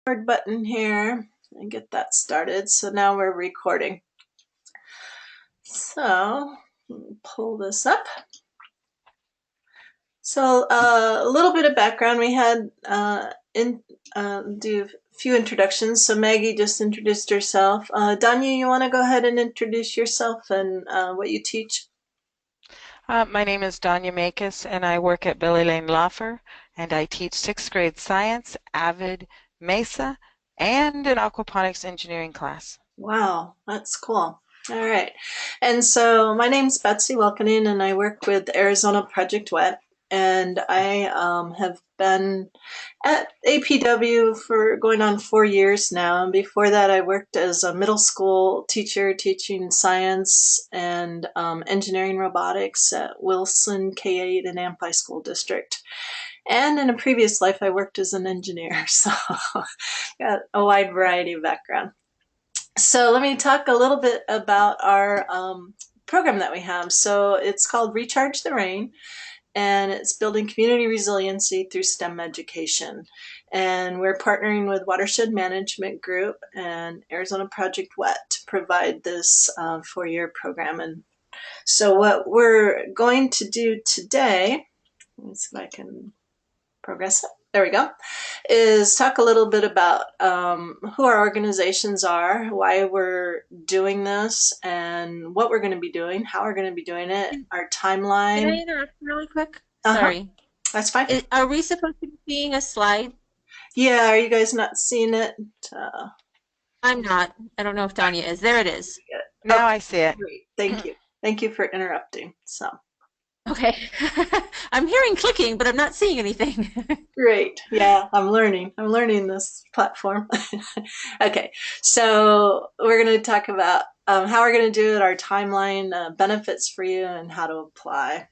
record button here and get that started. So now we're recording. So pull this up. So a little bit of background. We had do a few introductions. So Maggie just introduced herself. Danya, you want to go ahead and introduce yourself and what you teach? My name is Danya Makis, and I work at Billy Lane Laffer, and I teach sixth grade science, Avid, Mesa, and an aquaponics engineering class. Wow, that's cool. All right. And so my name's Betsy Welkening, and I work with Arizona Project Wet. And I have been at APW for going on 4 years now. And before that, I worked as a middle school teacher teaching science and engineering robotics at Wilson K-8 and Ampi School District. And in a previous life, I worked as an engineer. So got a wide variety of background. So let me talk a little bit about our program that we have. So it's called Recharge the Rain, and it's building community resiliency through STEM education. And we're partnering with Watershed Management Group and Arizona Project Wet to provide this 4-year program. And so what we're going to do today, let me see if I can progress it. There we go, is talk a little bit about who our organizations are, why we're doing this, and what we're going to be doing, how we're going to be doing it, our Can I timeline. interrupt really quick? Uh-huh, Sorry. that's fine. Are we supposed to be seeing a slide? Yeah, are you guys not seeing it? I'm not. I don't know if Danya is. There it is. Now Okay, I see it. great. Thank you. Thank you for interrupting. So Okay. I'm hearing clicking, but I'm not seeing anything. great. Yeah, I'm learning. I'm learning this platform. Okay, so we're going to talk about how we're going to do it, our timeline, benefits for you, and how to apply.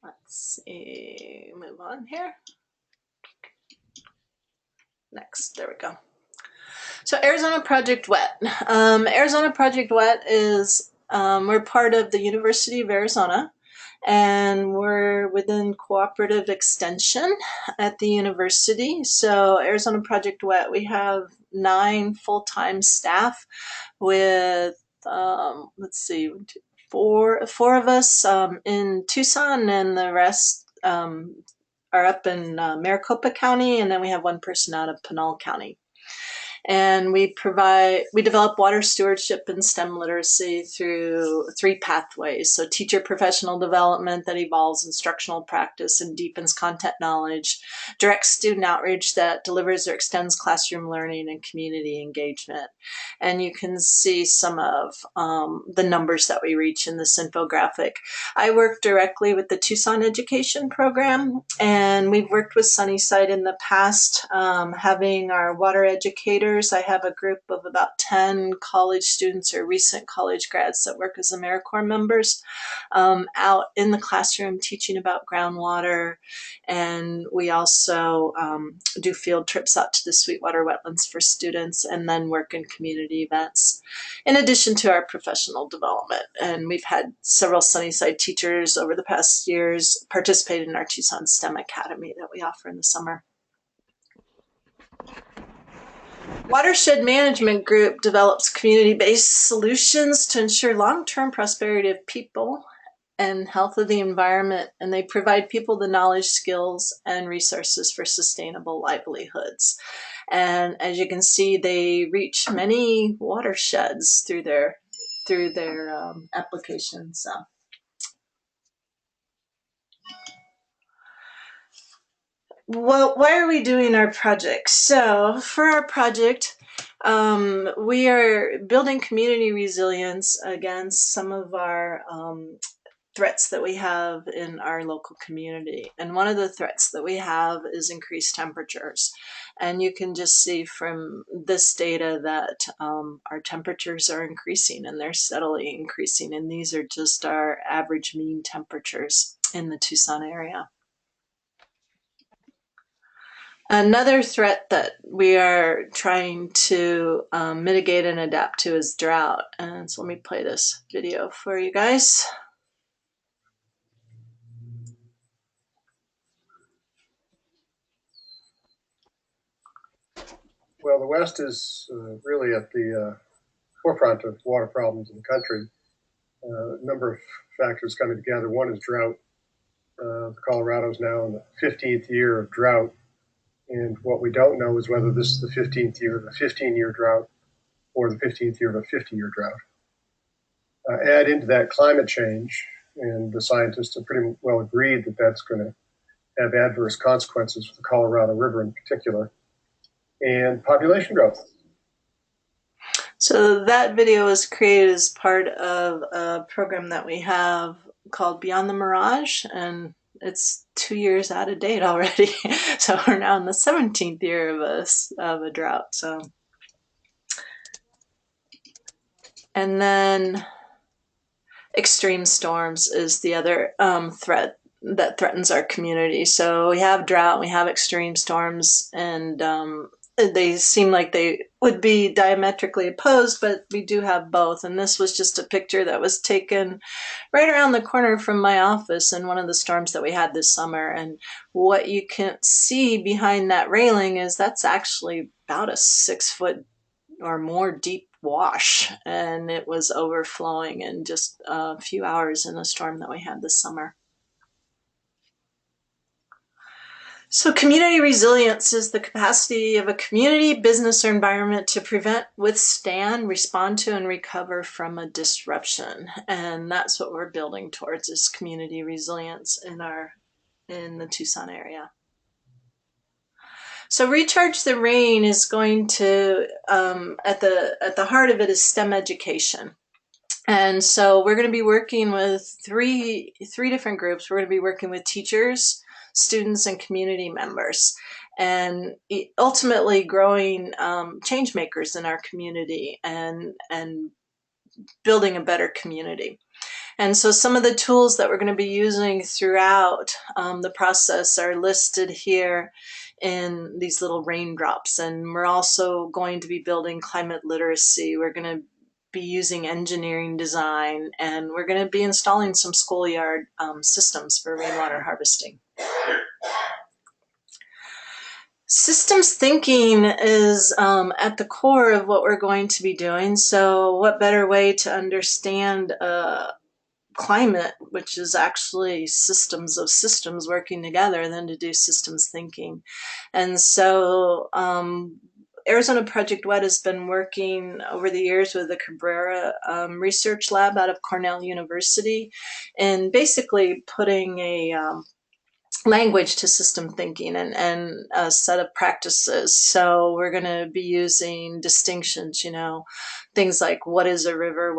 Let's see, move on here. Next, there we go. So Arizona Project Wet. Arizona Project Wet is, we're part of the University of Arizona, and we're within Cooperative Extension at the university. So Arizona Project Wet, we have 9 full-time staff with, let's see, four of us in Tucson, and the rest are up in Maricopa County, and then we have one person out of Pinal County. And we develop water stewardship and STEM literacy through 3 pathways. So teacher professional development that evolves instructional practice and deepens content knowledge, direct student outreach that delivers or extends classroom learning, and community engagement. And you can see some of the numbers that we reach in this infographic. I work directly with the Tucson Education Program, and we've worked with Sunnyside in the past, having our water educators. I have a group of about 10 college students or recent college grads that work as AmeriCorps members out in the classroom teaching about groundwater. And we also do field trips out to the Sweetwater wetlands for students, and then work in community events, in addition to our professional development. And we've had several Sunnyside teachers over the past years participate in our Tucson STEM Academy that we offer in the summer. Watershed Management Group develops community-based solutions to ensure long-term prosperity of people and health of the environment, and they provide people the knowledge, skills, and resources for sustainable livelihoods. And as you can see, they reach many watersheds through their applications. So. Well, why are we doing our project? So for our project, we are building community resilience against some of our threats that we have in our local community. And one of the threats that we have is increased temperatures. And you can just see from this data that our temperatures are increasing, and they're steadily increasing. And these are just our average mean temperatures in the Tucson area. Another threat that we are trying to mitigate and adapt to is drought. And so let me play this video for you guys. Well, the West is really at the forefront of water problems in the country. A number of factors coming together. One is drought. Colorado's now in the 15th year of drought. And what we don't know is whether this is the 15th year of a 15-year drought or the 15th year of a 50-year drought. Add into that climate change, and the scientists have pretty well agreed that that's going to have adverse consequences for the Colorado River in particular, and population growth. So that video was created as part of a program that we have called Beyond the Mirage, and it's 2 years out of date already. So we're now in the 17th year of a drought. So, and then extreme storms is the other threat that threatens our community. So we have drought, we have extreme storms, and they seem like they would be diametrically opposed, but we do have both. And this was just a picture that was taken right around the corner from my office in one of the storms that we had this summer. And what you can see behind that railing is that's actually about a 6-foot or more deep wash, and it was overflowing in just a few hours in a storm that we had this summer. So community resilience is the capacity of a community, business, or environment to prevent, withstand, respond to, and recover from a disruption. And that's what we're building towards, is community resilience in the Tucson area. So Recharge the Rain is going to, at the heart of it is STEM education. And so we're going to be working with three different groups. We're going to be working with teachers, students, and community members, and ultimately growing change makers in our community and building a better community. And so some of the tools that we're going to be using throughout the process are listed here in these little raindrops. And we're also going to be building climate literacy. We're going to be using engineering design, and we're going to be installing some schoolyard systems for rainwater harvesting. Systems thinking is at the core of what we're going to be doing. So what better way to understand climate, which is actually systems of systems working together, than to do systems thinking. And so Arizona Project WET has been working over the years with the Cabrera Research Lab out of Cornell University, and basically putting a language to system thinking and a set of practices. So we're going to be using distinctions, things like what is a river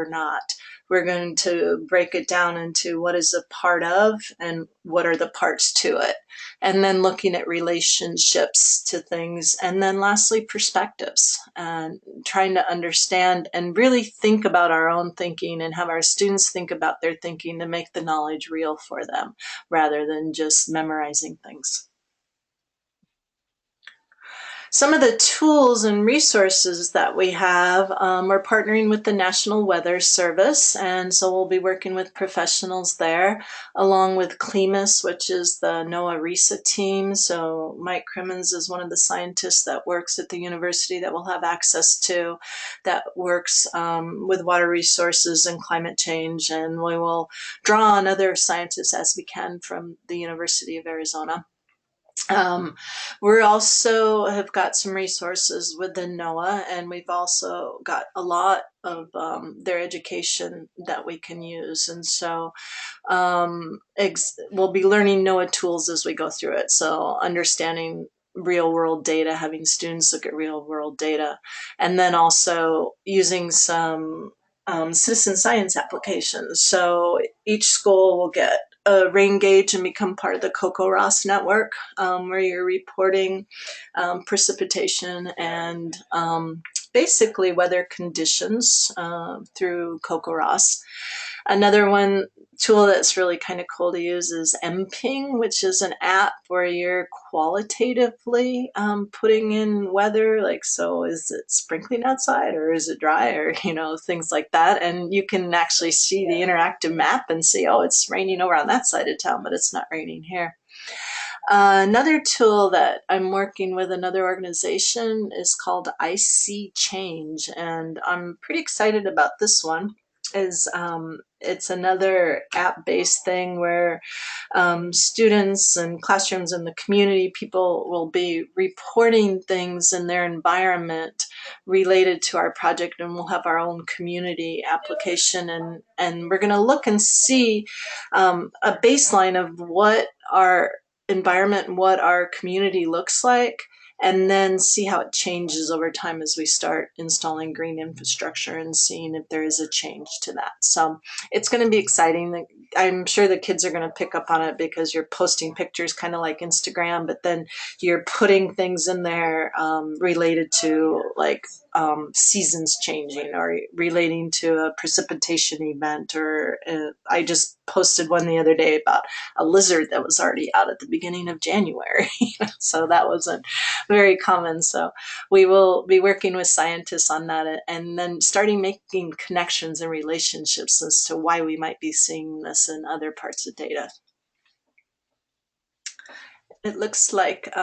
not. We're going to break it down into what is a part of and what are the parts to it. And then looking at relationships to things. And then lastly, perspectives, and trying to understand and really think about our own thinking and have our students think about their thinking to make the knowledge real for them rather than just memorizing things. Some of the tools and resources that we have, we're partnering with the National Weather Service, and so we'll be working with professionals there, along with CLEMAS, which is the NOAA RISA team. So Mike Crimmins is one of the scientists that works at the university that we'll have access to, that works with water resources and climate change, and we will draw on other scientists as we can from the University of Arizona. We also have got some resources within NOAA, and we've also got a lot of their education that we can use. And so we'll be learning NOAA tools as we go through it. So understanding real world data, having students look at real world data, and then also using some citizen science applications. So each school will get a rain gauge and become part of the CocoRoss network, where you're reporting precipitation and basically weather conditions through CocoRoss. Another tool that's really kind of cool to use is MPing, which is an app where you're qualitatively putting in weather, like, so is it sprinkling outside or is it dry, or things like that. And you can actually see the interactive map and see, oh, it's raining over on that side of town, but it's not raining here. Another tool that I'm working with another organization is called I See Change, and I'm pretty excited about this one. It's another app-based thing where students and classrooms and the community people will be reporting things in their environment related to our project, and we'll have our own community application, and we're going to look and see a baseline of what our environment and what our community looks like, and then see how it changes over time as we start installing green infrastructure and seeing if there is a change to that. So it's going to be exciting. I'm sure the kids are going to pick up on it because you're posting pictures kind of like Instagram, but then you're putting things in there related to like seasons changing or relating to a precipitation event. Or I just posted one the other day about a lizard that was already out at the beginning of January. So that wasn't very common. So we will be working with scientists on that and then starting making connections and relationships as to why we might be seeing this in other parts of data. It looks like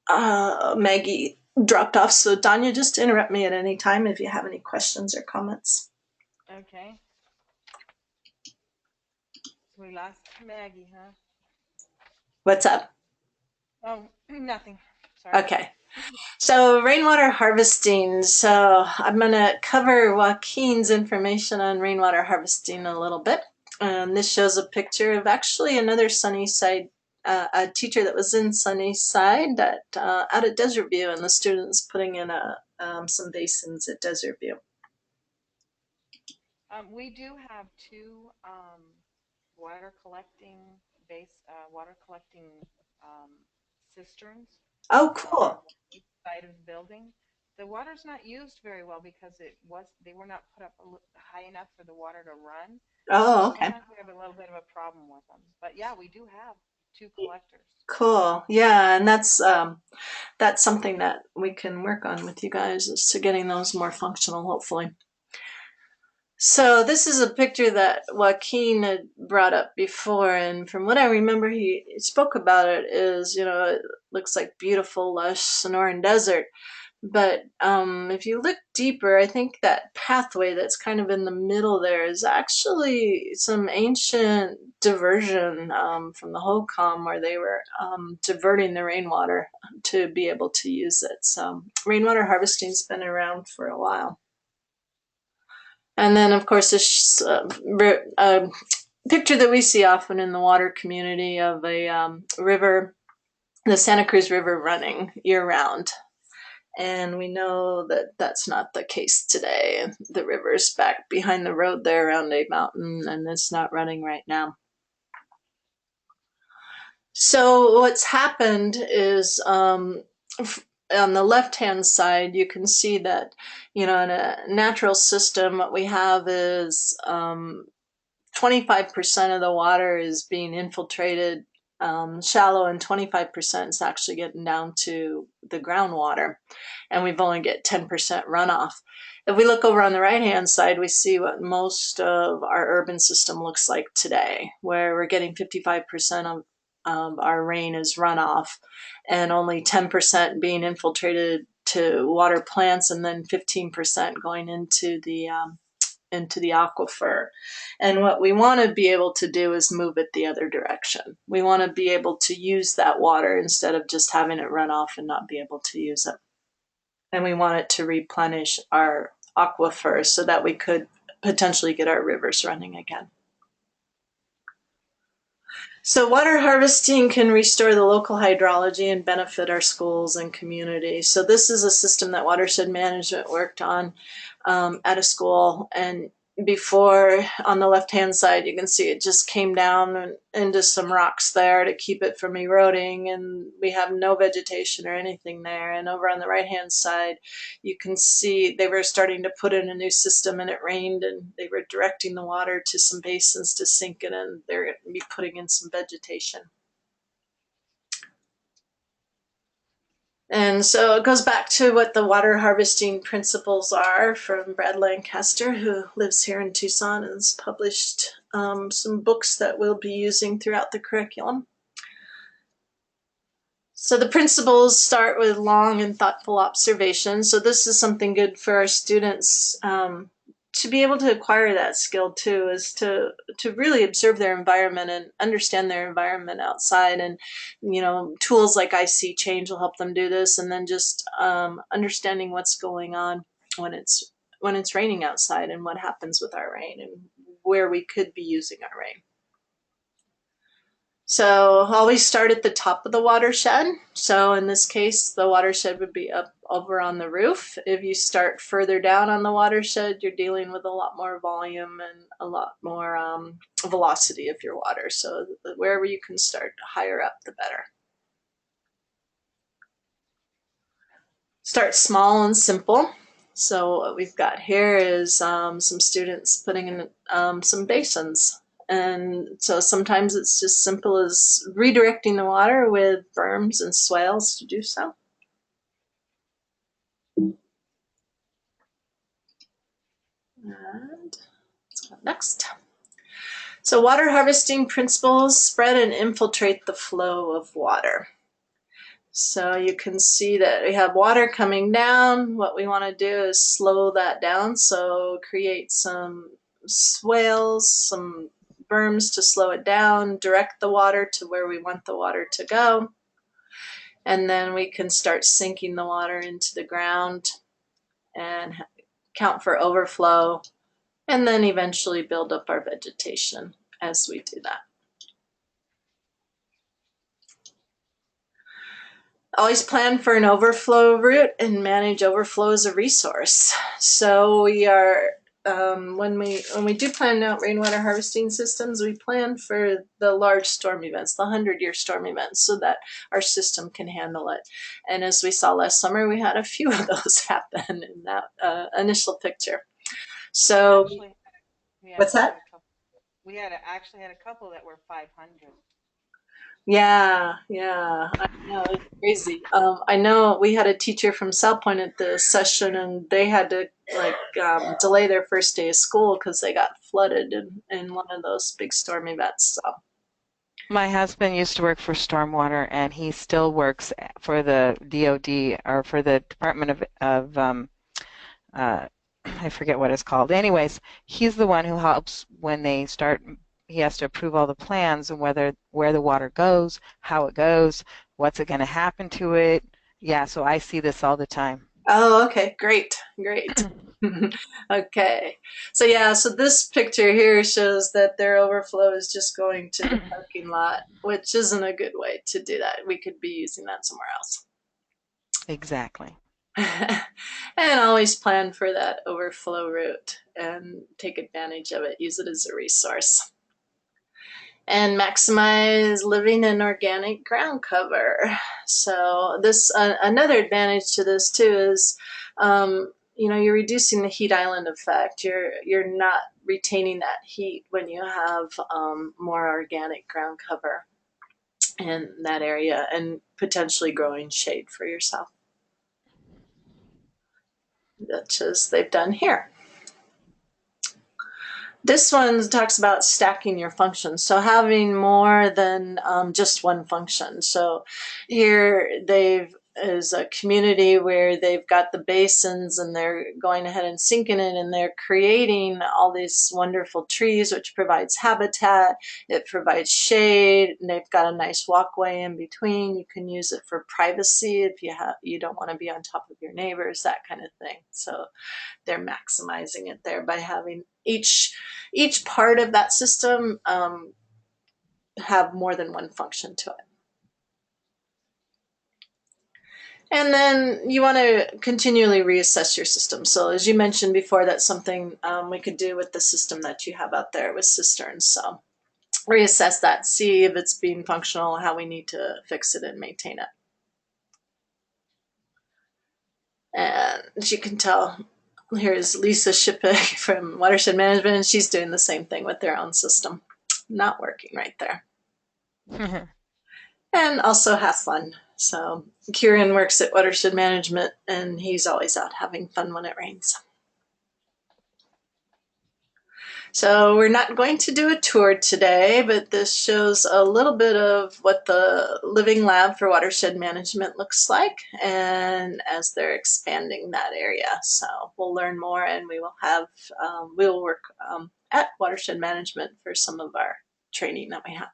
Maggie dropped off. So Danya, just interrupt me at any time if you have any questions or comments. Okay. So we lost Maggie, huh? What's up? Oh, nothing. Sorry. Okay. So rainwater harvesting. So I'm going to cover Joaquin's information on rainwater harvesting a little bit. And this shows a picture of actually another Sunnyside, a teacher that was in Sunnyside out at Desert View, and the students putting in some basins at Desert View. We do have two water collecting cisterns. Oh, cool. On each side of the building. The water's not used very well because they were not put up high enough for the water to run. Oh, So okay. sometimes we have a little bit of a problem with them. But yeah, we do have two collectors. Cool. Yeah, and that's something that we can work on with you guys, is to getting those more functional, hopefully. So this is a picture that Joaquin had brought up before, and from what I remember, he spoke about it is, it looks like beautiful, lush Sonoran desert. But if you look deeper, I think that pathway that's kind of in the middle there is actually some ancient diversion from the HOCOM, where they were diverting the rainwater to be able to use it. So rainwater harvesting's been around for a while. And then, of course, this picture that we see often in the water community of a river, the Santa Cruz River, running year-round. And we know that that's not the case today. The river's back behind the road there around a mountain, and it's not running right now. So what's happened is on the left-hand side, you can see that, in a natural system, what we have is 25% of the water is being infiltrated shallow, and 25% is actually getting down to the groundwater, and we've only got 10% runoff. If we look over on the right-hand side, we see what most of our urban system looks like today, where we're getting 55% of our rain is runoff, and only 10% being infiltrated to water plants, and then 15% going into the aquifer. And what we want to be able to do is move it the other direction. We want to be able to use that water instead of just having it run off and not be able to use it. And we want it to replenish our aquifer so that we could potentially get our rivers running again. So water harvesting can restore the local hydrology and benefit our schools and communities. So this is a system that watershed management worked on at a school, and before, on the left-hand side, you can see it just came down into some rocks there to keep it from eroding, and we have no vegetation or anything there. And over on the right-hand side, you can see they were starting to put in a new system, and it rained, and they were directing the water to some basins to sink it, and they're going to be putting in some vegetation. And so it goes back to what the water harvesting principles are from Brad Lancaster, who lives here in Tucson and has published some books that we'll be using throughout the curriculum. So the principles start with long and thoughtful observation. So this is something good for our students to be able to acquire that skill too, is to really observe their environment and understand their environment outside. And tools like I See Change will help them do this. And then just understanding what's going on when it's raining outside and what happens with our rain and where we could be using our rain. So always start at the top of the watershed. So in this case, the watershed would be up over on the roof. If you start further down on the watershed, you're dealing with a lot more volume and a lot more velocity of your water. So wherever you can start higher up, the better. Start small and simple. So what we've got here is some students putting in some basins. And so sometimes it's just simple as redirecting the water with berms and swales to do so. And let's go next. So water harvesting principles: spread and infiltrate the flow of water. So you can see that we have water coming down. What we want to do is slow that down. So create some swales, some berms to slow it down, direct the water to where we want the water to go. And then we can start sinking the water into the ground and count for overflow, and then eventually build up our vegetation as we do that. Always plan for an overflow route and manage overflow as a resource. So we are when we do plan out rainwater harvesting systems, we plan for the large storm events, the 100-year storm events, so that our system can handle it. And as we saw last summer, we had a few of those happen in that initial picture. So what's that? We actually had a couple that were 500. Yeah, I know, it's crazy. I know we had a teacher from South Point at the session, and they had to delay their first day of school because they got flooded in one of those big storm events. So My husband used to work for Stormwater, and he still works for the DOD, or for the Department of I forget what it's called. Anyways, he's the one who helps when they start. He has to approve all the plans and where the water goes, how it goes, what's it going to happen to it. Yeah, so I see this all the time. oh, okay, great. Okay, so yeah, so this picture here shows that their overflow is just going to the parking lot, which isn't a good way to do that. We could be using that somewhere else. Exactly. And always plan for that overflow route and take advantage of it. Use it as a resource. And maximize living in organic ground cover. So this another advantage to this too is you're reducing the heat island effect. You're not retaining that heat when you have more organic ground cover in that area, and potentially growing shade for yourself, such as they've done here. This one talks about stacking your functions, so having more than just one function. So here is a community where they've got the basins and they're going ahead and sinking it, and they're creating all these wonderful trees, which provides habitat, it provides shade, and they've got a nice walkway in between. You can use it for privacy if you don't want to be on top of your neighbors, that kind of thing. So they're maximizing it there by having each part of that system have more than one function to it. And then you want to continually reassess your system. So as you mentioned before, that's something we could do with the system that you have out there with cisterns. So reassess that, see if it's being functional, how we need to fix it and maintain it. And as you can tell, here's Lisa Shippick from Watershed Management, and she's doing the same thing with their own system. Not working right there. And also have fun. So Kieran works at Watershed Management, and he's always out having fun when it rains. So we're not going to do a tour today, but this shows a little bit of what the Living Lab for Watershed Management looks like, and as they're expanding that area. So we'll learn more, and we will have, we will work at Watershed Management for some of our training that we have.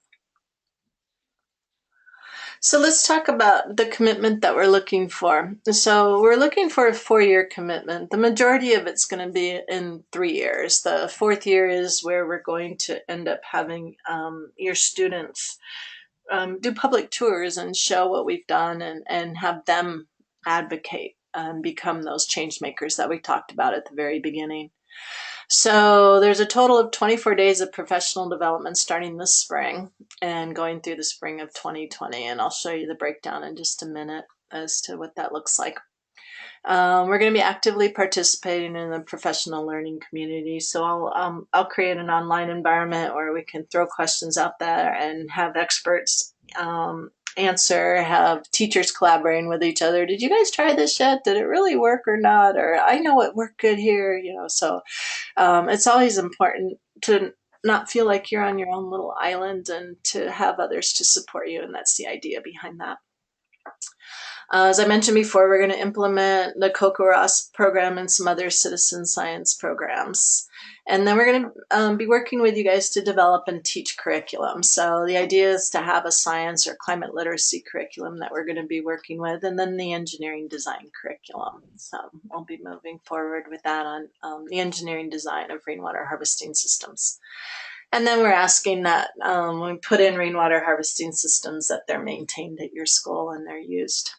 So let's talk about the commitment that we're looking for. So we're looking for a 4-year commitment. The majority of it's going to be in 3 years. The 4th year is where we're going to end up having your students do public tours and show what we've done, and have them advocate and become those change makers that we talked about at the very beginning. So there's a total of 24 days of professional development starting this spring and going through the spring of 2020. And I'll show you the breakdown in just a minute as to what that looks like. We're going to be actively participating in the professional learning community. So I'll create an online environment where we can throw questions out there and have experts answer, have teachers collaborating with each other. Did you guys try this yet? Did it really work or not? Or I know it worked good here, you know. So it's always important to not feel like you're on your own little island, and to have others to support you. And that's the idea behind that. As I mentioned before, we're going to implement the COCO-ROS program and some other citizen science programs. And then we're going to be working with you guys to develop and teach curriculum. So the idea is to have a science or climate literacy curriculum that we're going to be working with, and then the engineering design curriculum. So I'll be moving forward with that on the engineering design of rainwater harvesting systems. And then we're asking that when we put in rainwater harvesting systems, that they're maintained at your school and they're used.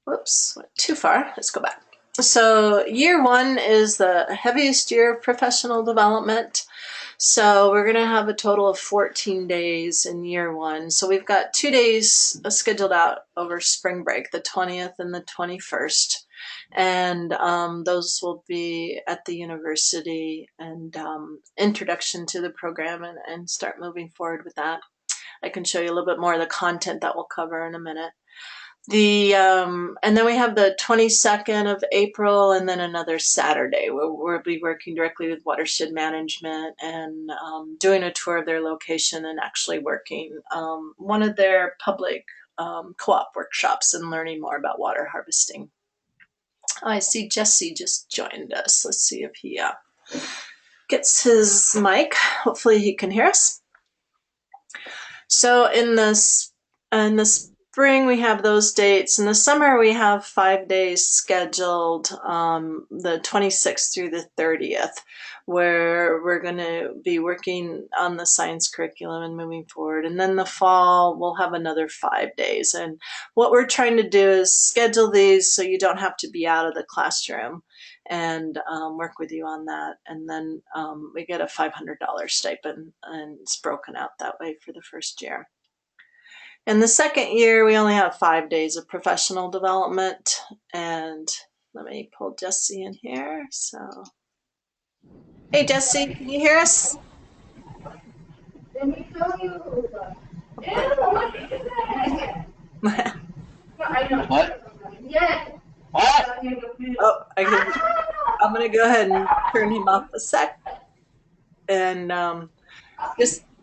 Whoops, went too far. Let's go back. So year 1 is the heaviest year of professional development. So we're going to have a total of 14 days in year 1. So we've got 2 days scheduled out over spring break, the 20th and the 21st. And those will be at the university, and introduction to the program, and start moving forward with that. I can show you a little bit more of the content that we'll cover in a minute. And then we have the 22nd of April, and then another Saturday where we'll be working directly with Watershed Management and doing a tour of their location, and actually working one of their public co-op workshops and learning more about water harvesting. I see Jesse just joined us. Let's see if he gets his mic. Hopefully he can hear us. So in the spring, we have those dates. In the summer, we have 5 days scheduled, the 26th through the 30th, where we're going to be working on the science curriculum and moving forward. And then the fall, we'll have another 5 days. And what we're trying to do is schedule these so you don't have to be out of the classroom, and work with you on that. And then we get a $500 stipend, and it's broken out that way for the first year. In the second year, we only have 5 days of professional development. And let me pull Jesse in here. So, hey Jesse, can you hear us? What? Oh, I'm gonna go ahead and turn him off a sec. And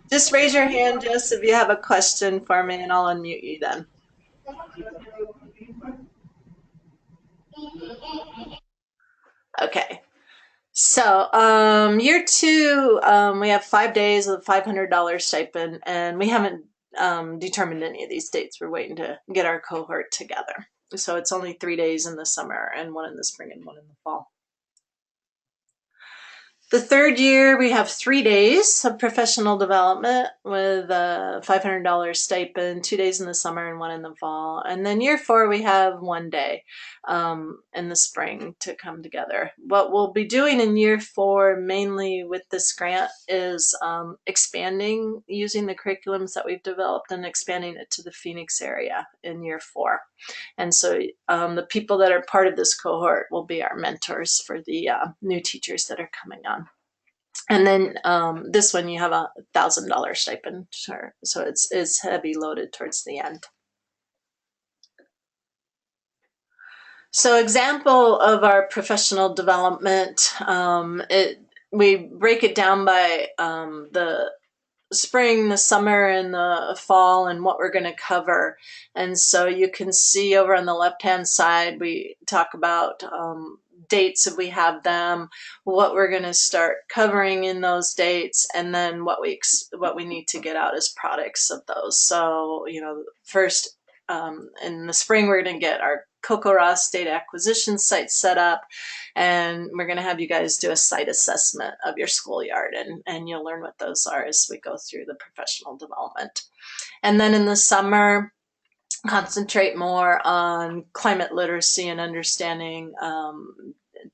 just raise your hand, Jess, if you have a question for me, and I'll unmute you then. Okay. So year 2, we have 5 days of $500 stipend, and we haven't determined any of these dates. We're waiting to get our cohort together. So it's only 3 days in the summer, and 1 in the spring, and 1 in the fall. The third year, we have 3 days of professional development with a $500 stipend, 2 days in the summer and 1 in the fall. And then year 4, we have 1 day in the spring to come together. What we'll be doing in year 4, mainly with this grant, is expanding, using the curriculums that we've developed and expanding it to the Phoenix area in year 4. And so the people that are part of this cohort will be our mentors for the new teachers that are coming on. And then this one, you have a $1,000 stipend, so it's heavy loaded towards the end. So example of our professional development, we break it down by the spring, the summer, and the fall, and what we're going to cover. And so you can see over on the left-hand side, we talk about dates if we have them, what we're going to start covering in those dates, and then what we need to get out as products of those. So, you know, first in the spring, we're going to get our CocoRoss data acquisition site set up, and we're going to have you guys do a site assessment of your schoolyard, and you'll learn what those are as we go through the professional development. And then in the summer, concentrate more on climate literacy and understanding,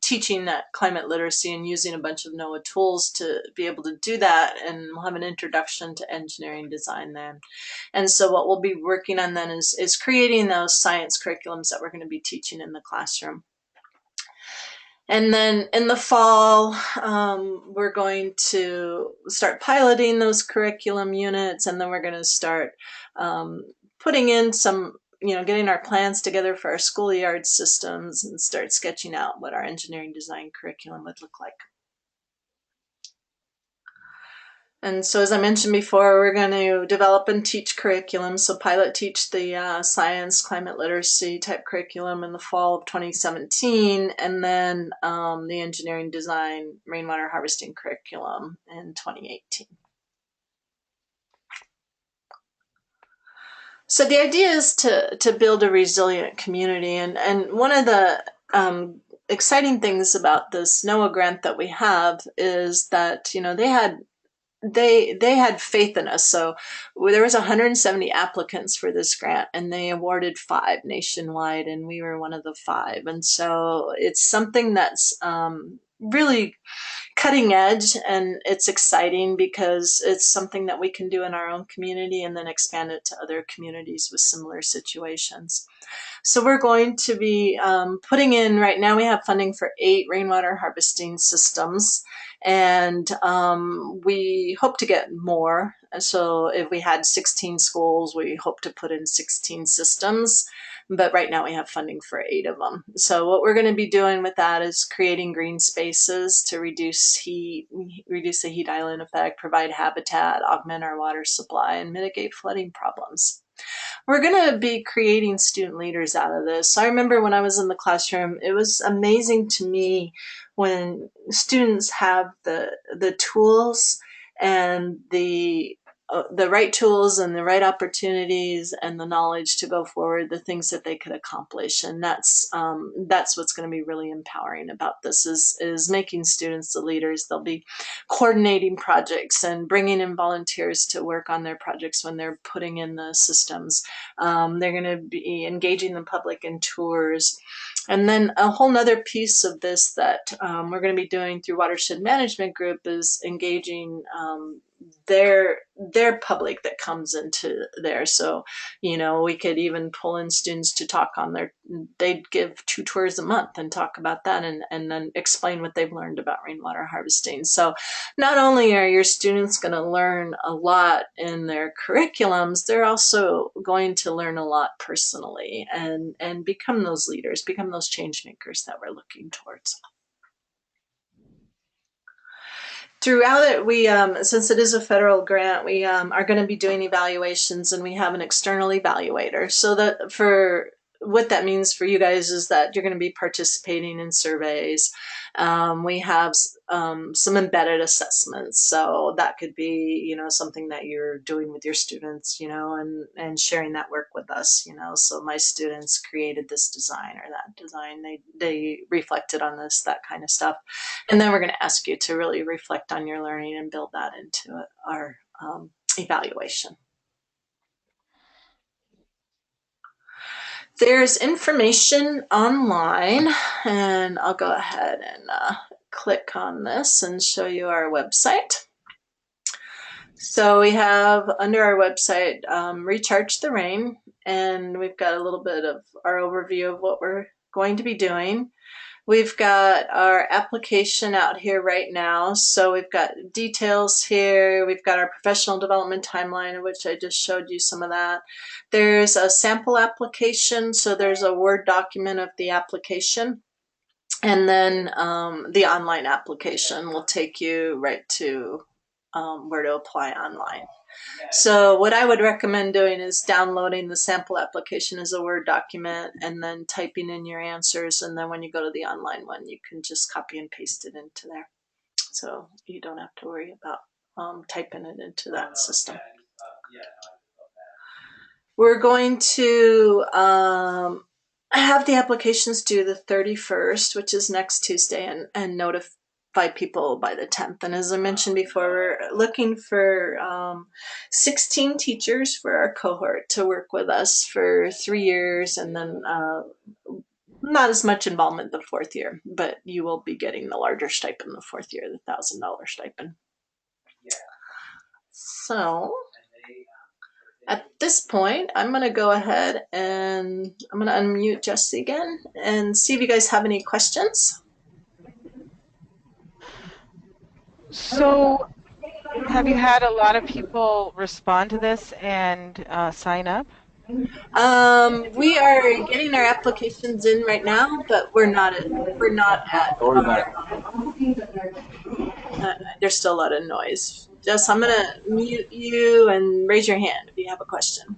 teaching that climate literacy and using a bunch of NOAA tools to be able to do that. And we'll have an introduction to engineering design then. And so what we'll be working on then is creating those science curriculums that we're going to be teaching in the classroom. And then in the fall, we're going to start piloting those curriculum units, and then we're going to start putting in some, you know, getting our plans together for our schoolyard systems and start sketching out what our engineering design curriculum would look like. And so, as I mentioned before, we're going to develop and teach curriculum. So pilot teach the science, climate literacy type curriculum in the fall of 2017, and then the engineering design, rainwater harvesting curriculum in 2018. So the idea is to build a resilient community. And one of the exciting things about this NOAA grant that we have is that, you know, they had faith in us. So there was 170 applicants for this grant, and they awarded 5 nationwide, and we were one of the 5. And so it's something that's really cutting edge, and it's exciting because it's something that we can do in our own community and then expand it to other communities with similar situations. So we're going to be putting in, right now we have funding for 8 rainwater harvesting systems, and we hope to get more. So if we had 16 schools, we hope to put in 16 systems, but right now we have funding for 8 of them. So what we're going to be doing with that is creating green spaces to reduce heat, reduce the heat island effect, provide habitat, augment our water supply, and mitigate flooding problems. We're going to be creating student leaders out of this. So I remember when I was in the classroom, it was amazing to me when students have the tools and the right tools and the right opportunities and the knowledge to go forward, the things that they could accomplish. And that's what's going to be really empowering about this is making students the leaders. They'll be coordinating projects and bringing in volunteers to work on their projects when they're putting in the systems. They're going to be engaging the public in tours. And then a whole nother piece of this that we're going to be doing through Watershed Management Group is engaging their public that comes into there. So, you know, we could even pull in students to talk on they'd give 2 tours a month and talk about that and then explain what they've learned about rainwater harvesting. So not only are your students going to learn a lot in their curriculums, they're also going to learn a lot personally and become those leaders, become those change makers that we're looking towards. Throughout it, we, since it is a federal grant, we are going to be doing evaluations, and we have an external evaluator. So that for what that means for you guys is that you're going to be participating in surveys. We have some embedded assessments, so that could be, you know, something that you're doing with your students, you know, and sharing that work with us, you know. So my students created this design or that design, they reflected on this, that kind of stuff. And then we're going to ask you to really reflect on your learning and build that into our evaluation. There's information online, and I'll go ahead and click on this and show you our website. So we have under our website, Recharge the Rain, and we've got a little bit of our overview of what we're going to be doing. We've got our application out here right now. So we've got details here. We've got our professional development timeline, which I just showed you some of that. There's a sample application. So there's a Word document of the application. And then the online application will take you right to where to apply online. So what I would recommend doing is downloading the sample application as a Word document and then typing in your answers. And then when you go to the online one, you can just copy and paste it into there. So you don't have to worry about typing it into that system. We're going to have the applications due the 31st, which is next Tuesday, and notify people by the 10th. And as I mentioned before, we're looking for 16 teachers for our cohort to work with us for 3 years, and then not as much involvement the 4th year, but you will be getting the larger stipend the 4th year, the $1,000 stipend. So at this point, I'm going to go ahead and I'm going to unmute Jesse again and see if you guys have any questions. So have you had a lot of people respond to this and sign up? We are getting our applications in right now, but we're not at there's still a lot of noise. Jess, I'm going to mute you and raise your hand if you have a question.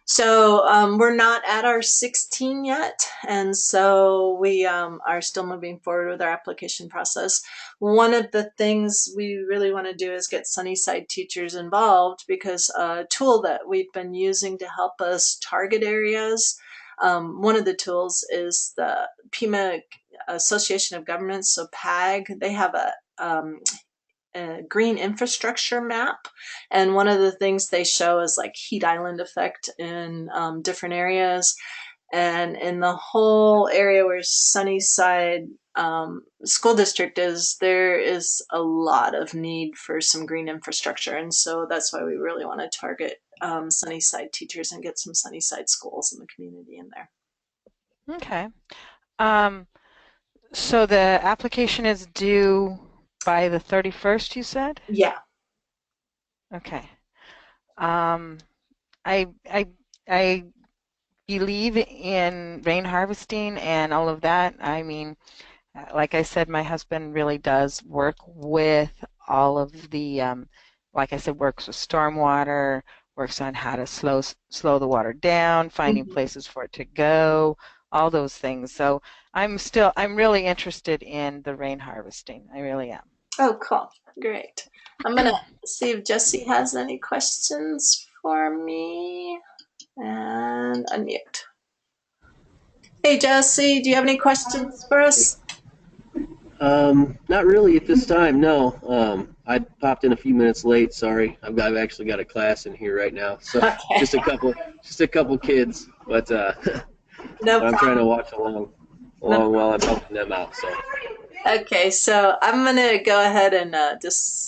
So we're not at our 16 yet, and so we are still moving forward with our application process. One of the things we really want to do is get Sunnyside teachers involved, because a tool that we've been using to help us target areas, one of the tools is the PEMA Association of Governments, so PAG. They have a green infrastructure map, and one of the things they show is like heat island effect in different areas, and in the whole area where Sunnyside school district is, there is a lot of need for some green infrastructure, and so that's why we really want to target Sunnyside teachers and get some Sunnyside schools in the community in there. Okay. So the application is due by the 31st, you said? Yeah. Okay. I believe in rain harvesting and all of that. I mean, like I said, my husband really does work with all of the, like I said, works with stormwater, works on how to slow the water down, finding places for it to go, all those things. So I'm really interested in the rain harvesting. I really am. Oh, cool. Great. I'm going to see if Jesse has any questions for me. And unmute. Hey, Jesse, do you have any questions for us? Not really at this time, no. I popped in a few minutes late, sorry. I've actually got a class in here right now. So Okay. just a couple kids, but No I'm problem. trying to watch along while I'm helping them out. So Okay, so I'm gonna go ahead and just